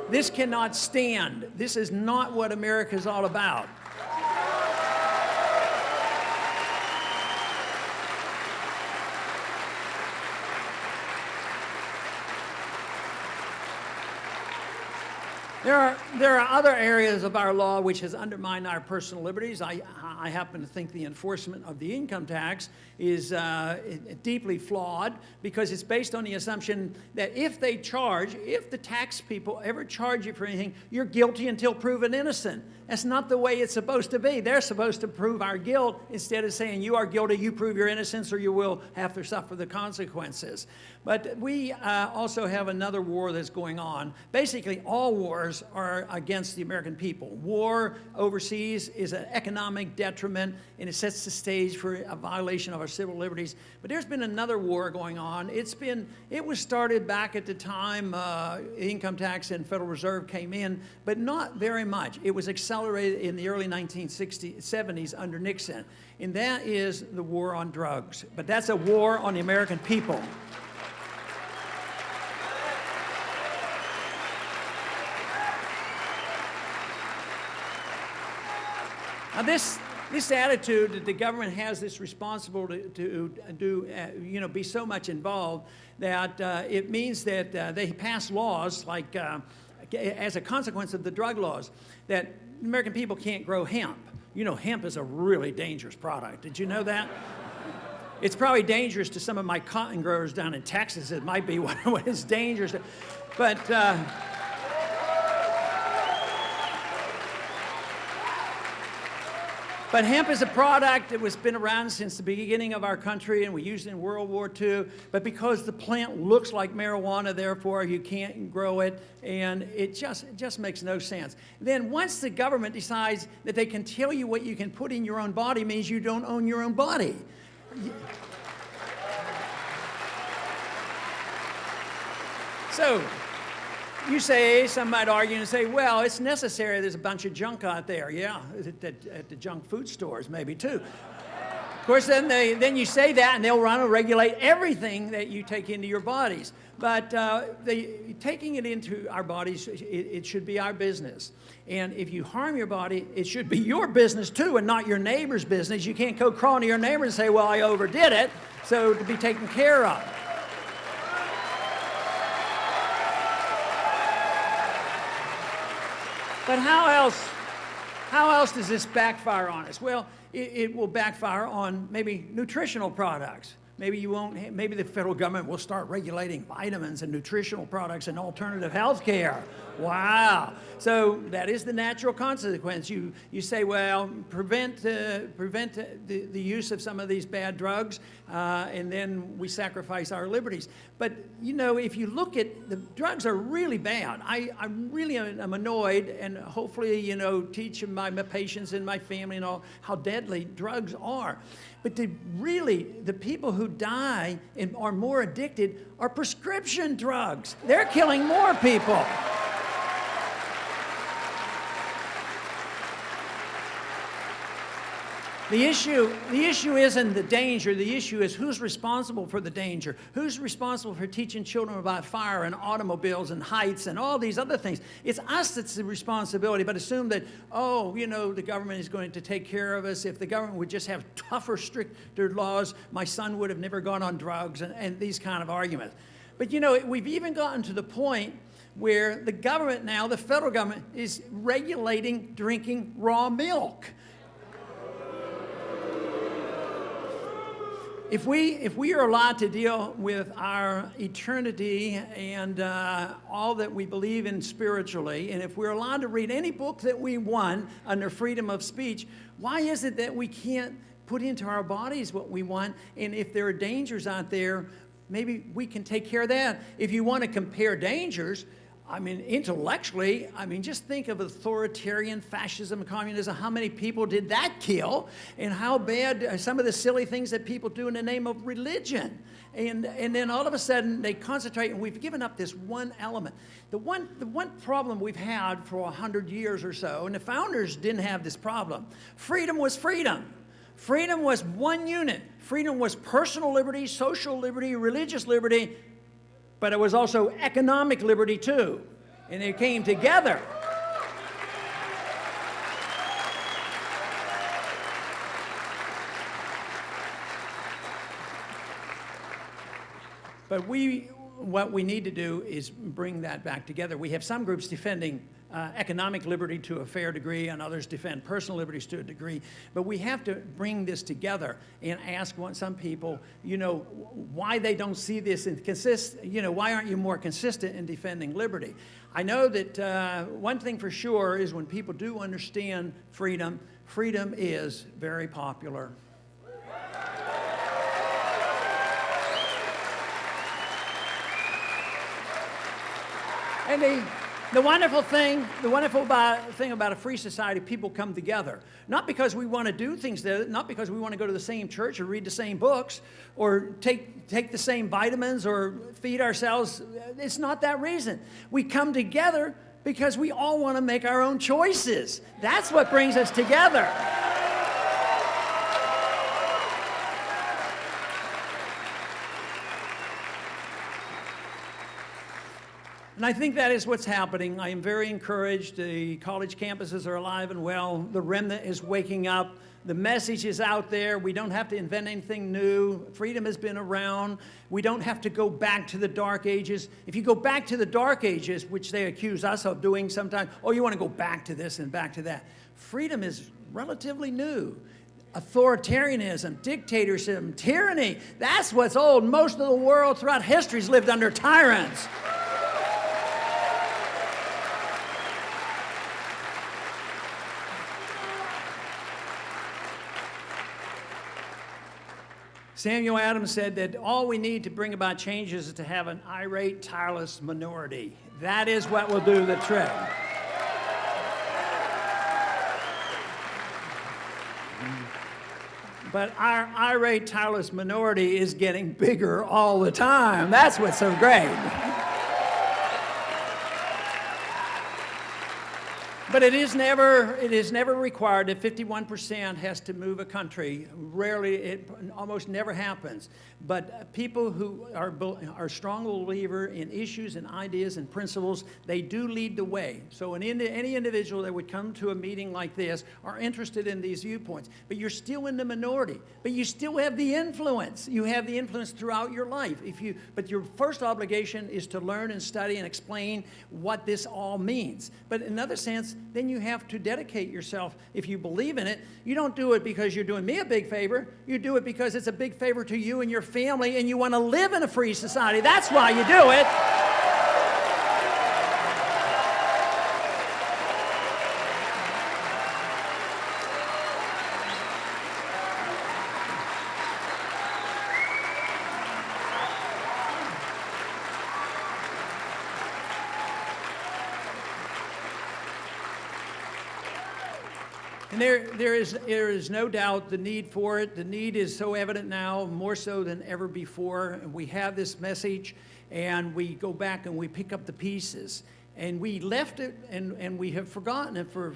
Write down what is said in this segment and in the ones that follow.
This cannot stand. This is not what America is all about. There are other areas of our law which has undermined our personal liberties. I happen to think the enforcement of the income tax is deeply flawed because it's based on the assumption that if the tax people ever charge you for anything, you're guilty until proven innocent. That's not the way it's supposed to be. They're supposed to prove our guilt instead of saying you are guilty, you prove your innocence, or you will have to suffer the consequences. But we also have another war that's going on. Basically, all wars are against the American people. War overseas is an economic detriment, and it sets the stage for a violation of our civil liberties. But there's been another war going on. It was started back at the time income tax and Federal Reserve came in, but not very much. It was accelerated in the early 1970s under Nixon, and that is the war on drugs. But that's a war on the American people. Now this attitude that the government has this responsibility to be so much involved that it means that they pass laws like as a consequence of the drug laws that American people can't grow hemp. You know, hemp is a really dangerous product. Did you know that? It's probably dangerous to some of my cotton growers down in Texas. It might be what is dangerous. But hemp is a product that has been around since the beginning of our country, and we used it in World War II. But because the plant looks like marijuana, therefore you can't grow it, and it just makes no sense. Then once the government decides that they can tell you what you can put in your own body, means you don't own your own body. So some might argue and say, well, it's necessary. There's a bunch of junk out there. Yeah, at the junk food stores maybe too. Of course, then you say that and they'll want to regulate everything that you take into your bodies. But taking it into our bodies, it should be our business. And if you harm your body, it should be your business too and not your neighbor's business. You can't go crawling to your neighbor and say, well, I overdid it, so to be taken care of. But how else does this backfire on us? Well, it will backfire on maybe nutritional products. Maybe the federal government will start regulating vitamins and nutritional products and alternative health care. Wow. So that is the natural consequence. You say, well, prevent the use of some of these bad drugs, and then we sacrifice our liberties. But, if you look at the drugs are really bad. I really am annoyed, and hopefully, teach my patients and my family and all how deadly drugs are. But the people who die and are more addicted are prescription drugs. They're killing more people. The issue isn't the danger. The issue is who's responsible for the danger. Who's responsible for teaching children about fire and automobiles and heights and all these other things. It's us that's the responsibility, but assume that, the government is going to take care of us. If the government would just have tougher, stricter laws, my son would have never gone on drugs and these kind of arguments. But, we've even gotten to the point where the government now, the federal government, is regulating drinking raw milk. If we are allowed to deal with our eternity and all that we believe in spiritually, and if we're allowed to read any book that we want under freedom of speech, why is it that we can't put into our bodies what we want? And if there are dangers out there, maybe we can take care of that. If you want to compare dangers, intellectually, just think of authoritarian fascism, communism, how many people did that kill, and how bad some of the silly things that people do in the name of religion. And then all of a sudden they concentrate, and we've given up this one element. The one problem we've had for 100 years or so, and the founders didn't have this problem. Freedom was freedom. Freedom was one unit. Freedom was personal liberty, social liberty, religious liberty, but it was also economic liberty too. and they came together. But what we need to do is bring that back together. We have some groups defending economic liberty to a fair degree, and others defend personal liberties to a degree. But we have to bring this together and ask some people, why they don't see this and why aren't you more consistent in defending liberty? I know that one thing for sure is when people do understand freedom, freedom is very popular. And the wonderful thing about a free society, people come together. Not because we want to do things there, not because we want to go to the same church or read the same books or take the same vitamins or feed ourselves. It's not that reason. We come together because we all want to make our own choices. That's what brings us together. And I think that is what's happening. I am very encouraged. The college campuses are alive and well. The remnant is waking up. The message is out there. We don't have to invent anything new. Freedom has been around. We don't have to go back to the Dark Ages. If you go back to the Dark Ages, which they accuse us of doing sometimes, you want to go back to this and back to that. Freedom is relatively new. Authoritarianism, dictatorship, tyranny, that's what's old. Most of the world throughout history has lived under tyrants. Samuel Adams said that all we need to bring about changes is to have an irate, tireless minority. That is what will do the trick. But our irate, tireless minority is getting bigger all the time. That's what's so great. But it is never required that 51% has to move a country. Rarely, it almost never happens. But people who are strong believer in issues and ideas and principles, they do lead the way. So any individual that would come to a meeting like this are interested in these viewpoints. But you're still in the minority. But you still have the influence. You have the influence throughout your life. But your first obligation is to learn and study and explain what this all means. But in another sense, then you have to dedicate yourself. If you believe in it, you don't do it because you're doing me a big favor. You do it because it's a big favor to you and your family, and you want to live in a free society. That's why you do it. And there is no doubt the need for it. The need is so evident now, more so than ever before. We have this message, and we go back and we pick up the pieces. And we left it, and we have forgotten it for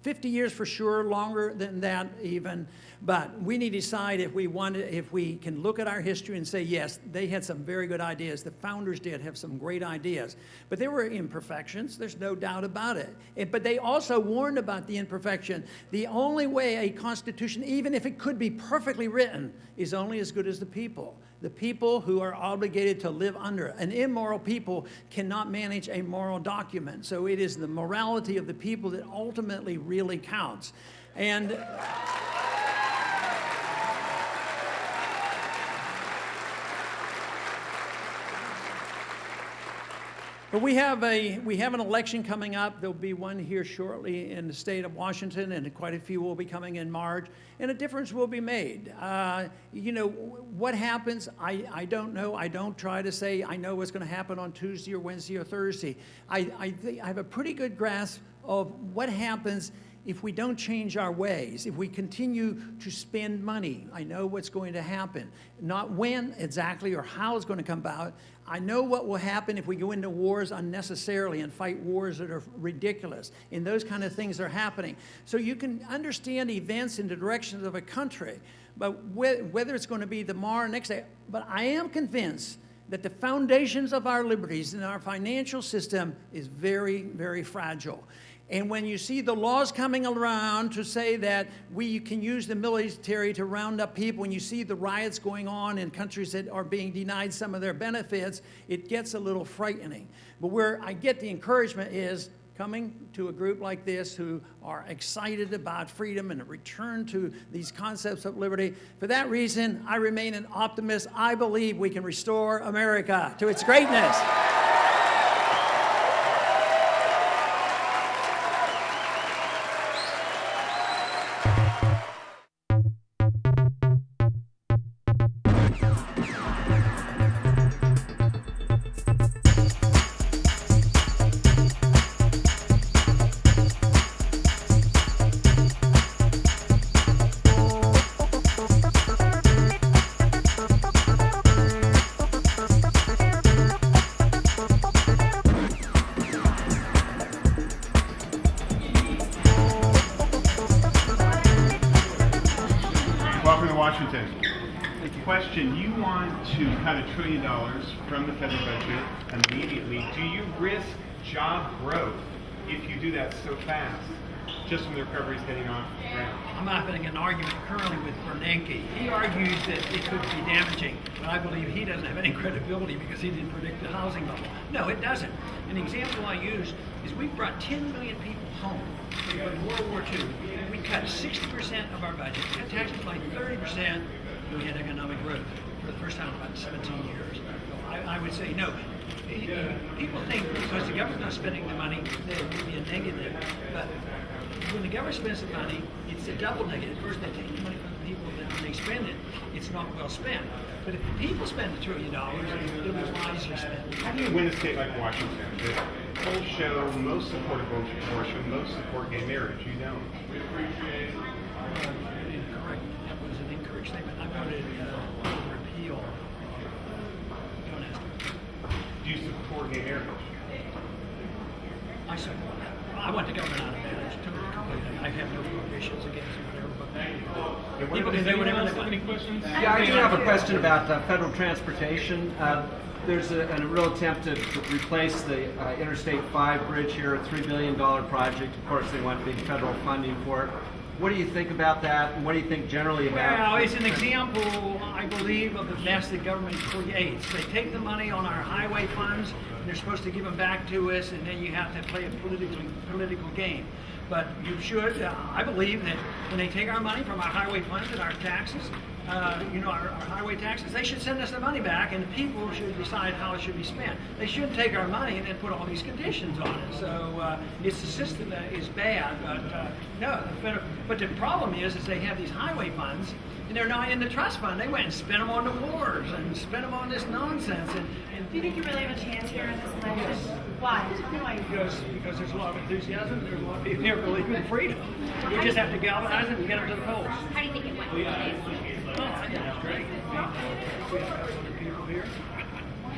50 years for sure, longer than that even. But we need to decide if we can look at our history and say, yes, they had some very good ideas. The founders did have some great ideas. But there were imperfections. There's no doubt about it. But they also warned about the imperfection. The only way a constitution, even if it could be perfectly written, is only as good as the people. The people who are obligated to live under it. An immoral people cannot manage a moral document. So it is the morality of the people that ultimately really counts. And but we have an election coming up. There'll be one here shortly in the state of Washington, and quite a few will be coming in March, and a difference will be made. What happens, I don't know. I don't try to say I know what's going to happen on Tuesday or Wednesday or Thursday. I have a pretty good grasp of what happens if we don't change our ways, if we continue to spend money. I know what's going to happen. Not when exactly or how it's going to come about. I know what will happen if we go into wars unnecessarily and fight wars that are ridiculous. And those kind of things are happening. So you can understand events in the directions of a country, but whether it's going to be tomorrow or next day. But I am convinced that the foundations of our liberties and our financial system is very, very fragile. And when you see the laws coming around to say that we can use the military to round up people, when you see the riots going on in countries that are being denied some of their benefits, it gets a little frightening. But where I get the encouragement is coming to a group like this who are excited about freedom and a return to these concepts of liberty. For that reason, I remain an optimist. I believe we can restore America to its greatness. Welcome to Washington. Question, you want to cut $1 trillion from the federal budget immediately. Do you risk job growth if you do that so fast, just when the recovery is getting off the ground? I'm having an argument currently with Bernanke. He argues that it could be damaging, but I believe he doesn't have any credibility because he didn't predict the housing bubble. No, it doesn't. An example I use is we brought 10 million people home in World War II. We cut 60% of our budget, cut taxes by 30%, we had economic growth for the first time in about 17 years. So I would say no. People think because the government's not spending the money, there will be a negative. But when the government spends the money, it's a double negative. First, they take the money from the people, then when they spend it, it's not well spent. But if the people spend $1 trillion, it'll be wisely spent. How do you win a state like Washington? The polls show most support abortion, most support gay marriage. You don't. Incorrect. That was an incorrect statement. I voted repeal. Don't ask me. Do you support gay marriage? I support that. I want the government out of marriage completely. I have no prohibitions against whatever, but people can do whatever they want. Any questions? Yeah, I do have a question about federal transportation. There's a real attempt to replace the Interstate 5 bridge here, a $3 billion project. Of course, they want big federal funding for it. What do you think about that? And what do you think generally about? Well, it's an example, I believe, of the mess the government creates. They take the money on our highway funds, and they're supposed to give them back to us, and then you have to play a political game. But you should, I believe that when they take our money from our highway funds and our taxes, our highway taxes, they should send us the money back, and the people should decide how it should be spent. They shouldn't take our money and then put all these conditions on it. So it's the system that is bad, but no. But the problem is they have these highway funds, and they're not in the trust fund. They went and spent them on the wars and spent them on this nonsense. And do you think you really have a chance here in this election? Why? Why? Because there's a lot of enthusiasm. There's a lot of people here believe in freedom. We just have to galvanize them and get them to the polls. How do you think it went today? Oh, I think it's great. We have other people here.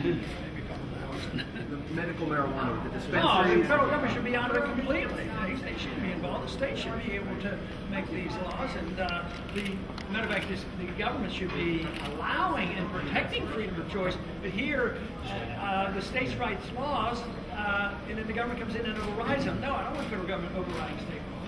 Maybe a couple thousand. The medical marijuana, the No, dispensaries. the federal government should be out of it completely. They shouldn't be involved. The state should be able to make these laws, and matter of fact, the government should be allowing and protecting freedom of choice. But here, the states' rights laws, and then the government comes in and overrides them. No, I don't want the federal government overriding state laws.